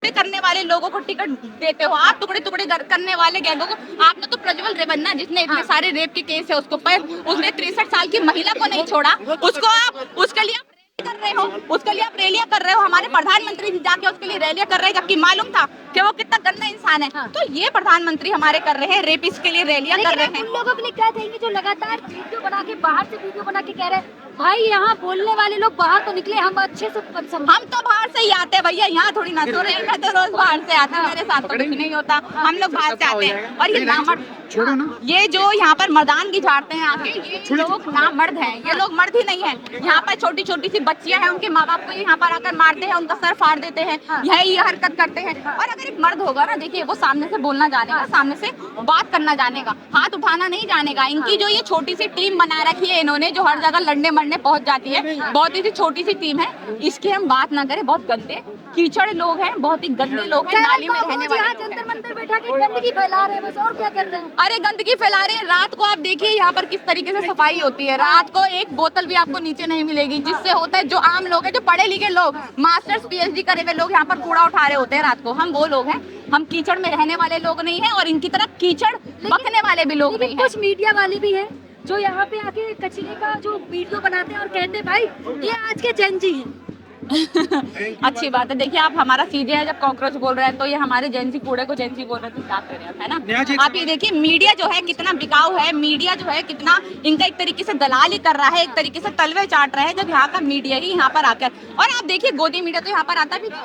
करने वाले लोगों को टिकट देते हो आप, टुकड़े टुकड़े करने वाले गैंगों को। आपने तो प्रज्वल रेवन्ना जिसने इतने सारे रेप के केस है उसको पर उसने 63 साल की महिला को नहीं छोड़ा, उसको आप उसके लिए कर रहे हो, उसके लिए आप रैलियां कर रहे हो। हमारे प्रधानमंत्री जी जाके उसके लिए रैलियां कर रहे हैं, जबकि मालूम था कि वो कितना गंदा इंसान है। तो ये प्रधानमंत्री हमारे कर रहे हैं, रेपिस्ट के लिए रैलियां कर रहे हैं। उन लोगों के लिए क्या कहेंगे जो लगातार वीडियो बना के बाहर से वीडियो बना के कह रहे हैं भाई यहाँ बोलने वाले लोग बाहर तो निकले, हम अच्छे से हम तो बाहर से ही आते हैं भैया, यहाँ थोड़ी ना तो मैं तो रोज बाहर से आती हूँ, मेरे साथ तो कुछ नहीं होता, हम लोग बाहर से आते हैं। और ये नामर्द, छोड़ो ना, ये जो यहाँ पर मर्दानगी झाड़ते हैं आके, ये लोग नामर्द हैं, ये लोग मर्द ही नहीं है। यहाँ पर छोटी छोटी सी बच्चियां हैं, उनके माँ बाप को यहाँ पर आकर मारते हैं, उनका सर फाड़ देते हैं, यही ये हरकत करते हैं। और अगर एक मर्द होगा ना, देखिए वो सामने से बोलना जानेगा, सामने से बात करना जानेगा, हाथ उठाना नहीं जानेगा। इनकी जो ये छोटी सी टीम बना रखी है इन्होंने, जो हर जगह लड़ने मरने पहुंच जाती है, बहुत ही छोटी सी टीम है, इसकी हम बात ना करें। बहुत गंदे कीचड़ लोग हैं, बहुत ही गंदे लोग हैं, नाली में रहने वाले जंतर मंतर बैठा के गंदगी फैला रहे हैं बस, और क्या कर रहे हैं। अरे गंदगी फैला रहे हैं। रात को आप देखिए यहाँ पर किस तरीके से सफाई होती है, रात को एक बोतल भी आपको नीचे नहीं मिलेगी, जिससे होता है जो आम लोग हैं, जो पढ़े लिखे लोग, मास्टर्स PhD करे हुए लोग यहाँ पर कूड़ा उठा रहे होते हैं रात को, हम वो लोग हैं। हम कीचड़ में रहने वाले लोग नहीं हैं, और इनकी तरह कीचड़ बकने वाले भी लोग नहीं हैं। कुछ मीडिया वाले भी हैं जो यहाँ पे आके कचरे का जो वीडियो बनाते हैं और कहते हैं भाई ये आज के जन जी हैं। अच्छी बात है। देखिए आप, हमारा सीजे है, जब कॉकरोच बोल रहा है तो ये हमारे जेंसी कूड़े को जेंसी बोल रहे थे, क्या कर रहे हैं, है ना। आप ये देखिए मीडिया जो है कितना बिकाऊ है, मीडिया जो है कितना इनका एक तरीके से दलाली कर रहा है, एक तरीके से तलवे चाट रहा है, जब यहाँ का मीडिया ही यहाँ पर आकर। और आप देखिए गोदी मीडिया तो यहाँ पर आता भी नहीं,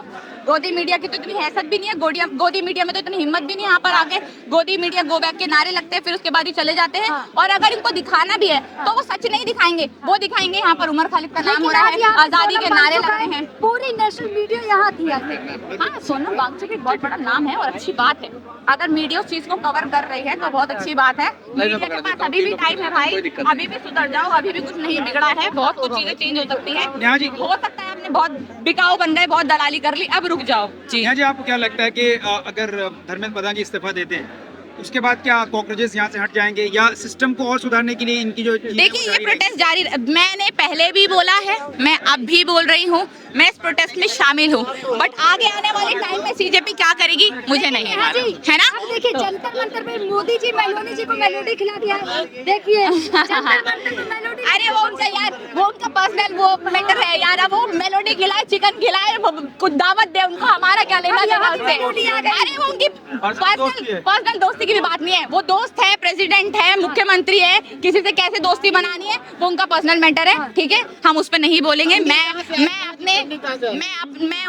गोदी मीडिया की तो इतनी हैसियत भी नहीं है, गोदी मीडिया में तो इतनी हिम्मत भी नहीं, यहाँ पर आके गोदी मीडिया गो बैक के नारे लगते हैं, फिर उसके बाद ही चले जाते हैं। और अगर इनको दिखाना भी है तो वो सच नहीं दिखाएंगे, वो दिखाएंगे यहाँ पर उमर खालिद का नाम हो रहा है, आजादी के नारे लग रहे हैं, पूरी नेशनल मीडिया यहाँ थी। हाँ, सोनम वांगचुक एक बहुत बड़ा नाम है और अच्छी बात है। अगर मीडिया उस चीज को कवर कर रही है तो बहुत अच्छी बात है। मीडिया के पास अभी भी टाइम है भाई, अभी भी सुधर जाओ, अभी भी कुछ नहीं बिगड़ा है, बहुत कुछ चीजें चेंज हो सकती है। हो सकता है आपने बहुत बिकाऊ बन गए, बहुत दलाली कर ली, अब रुक जाओ। जी हाँ जी, आपको क्या लगता है कि अगर धर्मेंद्र प्रधान जी इस्तीफा देते हैं उसके बाद क्या कॉकरोचेस यहाँ से हट जाएंगे, या सिस्टम को और सुधारने के लिए इनकी जो देखिए ये प्रोटेस्ट जारी, मैंने पहले भी बोला है, मैं अब भी बोल रही हूँ, मैं इस प्रोटेस्ट में शामिल हूँ, बट आगे आने वाले टाइम में CJP क्या करेगी मुझे नहीं है, है ना। देखिए जंतर मंतर में मोदी जी मेलोडी जी को मेलोडी खिला दिया है, देखिए अरे वो उनका यार, वो उनका पर्सनल वो मैटर है यार, अब वो मेलोडी खिलाए, चिकन खिलाए, कुछ दावत दे, उनको हमारा क्या लेना देना उससे। अरे वो उनकी पर्सनल दोस्ती की भी बात नहीं है, वो दोस्त है, प्रेसिडेंट है, मुख्यमंत्री है, किसी से कैसे दोस्ती बनानी है वो उनका पर्सनल मैटर है, ठीक है, हम उस पर नहीं बोलेंगे। मैं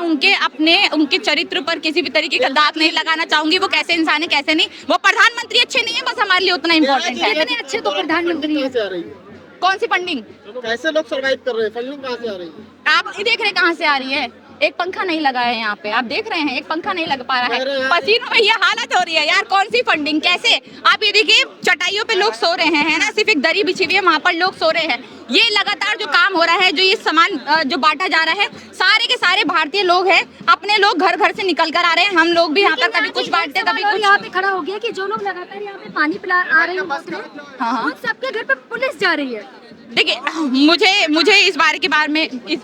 उनके चरित्र पर किसी भी तरीके का दाग नहीं लगाना चाहूंगी, वो कैसे इंसान है कैसे नहीं। वो प्रधानमंत्री अच्छे नहीं है, बस हमारे लिए उतना इम्पोर्टेंट है। इतने अच्छे तो प्रधानमंत्री है। कौन सी फंडिंग, कैसे लोग सर्वाइव कर रहे हैं, फंडिंग कहाँ से आ रही है? आप देख रहे कहाँ से आ रही है? एक पंखा नहीं लगा है यहाँ पे, आप देख रहे हैं, एक पंखा नहीं लग पा रहा है, पसीनों में ये हालत हो रही है यार। कौन सी फंडिंग, कैसे? आप ये देखिए चटाइयों पे लोग सो रहे हैं, है ना, सिर्फ एक दरी बिछी हुई है, वहाँ पर लोग सो रहे हैं। ये लगातार जो काम हो रहा है, जो ये सामान जो बांटा जा रहा है, सारे के सारे भारतीय लोग हैं, अपने लोग घर घर से निकल कर आ रहे हैं। हम लोग भी यहाँ पर कभी कुछ बांटते, कभी कुछ। यहाँ पे खड़ा हो गया कि जो लोग लगातार यहाँ पे पानी पिला आ रहे हैं, हाँ, सबके घर पे पुलिस जा रही है। देखिए मुझे इस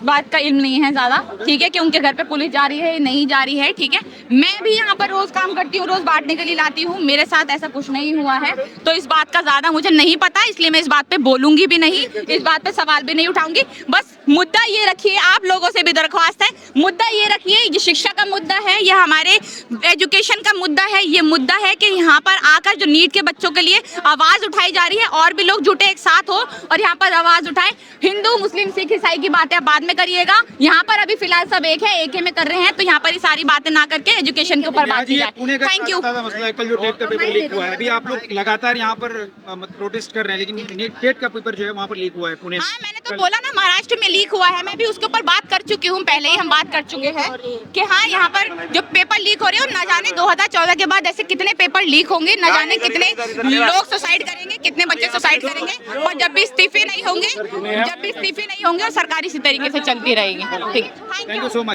बात का इल्म नहीं है ज्यादा, ठीक है, कि उनके घर पे पुलिस जा रही है नहीं जा रही है, ठीक है। मैं भी यहाँ पर रोज काम करती हूँ, रोज बांटने के लिए लाती हूँ, मेरे साथ ऐसा कुछ नहीं हुआ है, तो इस बात का ज्यादा मुझे नहीं पता, इसलिए मैं इस बात पे बोलूंगी भी नहीं, इस बात पे सवाल भी नहीं उठाऊंगी। बस मुद्दा ये रखिए, आप लोगों से भी दरख्वास्त है, मुद्दा ये रखिए, ये शिक्षा का मुद्दा है, यह हमारे एजुकेशन का मुद्दा है, ये मुद्दा है कि यहाँ पर आकर जो नीट के बच्चों के लिए आवाज उठाई जा रही है, और भी लोग जुटे एक साथ हो और यहाँ पर आवाज उठाए। हिंदू मुस्लिम सिख ईसाई की बातें आप बाद में करिएगा, यहाँ पर अभी फिलहाल सब एक है, एक में कर रहे हैं, तो यहाँ पर ये सारी बातें ना करके एजुकेशन के ऊपर बात की जाए। Thank you. कल जो टेट का पेपर लीक हुआ है, अभी आप लोग लगातार यहाँ पर प्रोटेस्ट कर रहे हैं, लेकिन टेट का पेपर जो है वहाँ पर लीक हुआ है पुणे। हाँ, मैंने तो बोला ना महाराष्ट्र में लीक हुआ है, मैं भी उसके ऊपर बात कर चुकी हूँ, पहले ही हम बात कर चुके हैं कि हाँ यहाँ पर जो पेपर लीक हो रहे हैं, न जाने 2014 के बाद ऐसे कितने पेपर लीक होंगे, न जाने कितने लोग सुसाइड करेंगे, कितने बच्चे सुसाइड करेंगे, और जब भी इस्तीफे नहीं होंगे और सरकार इसी तरीके से चलती रहेगी। ठीक है, थैंक यू सो मच।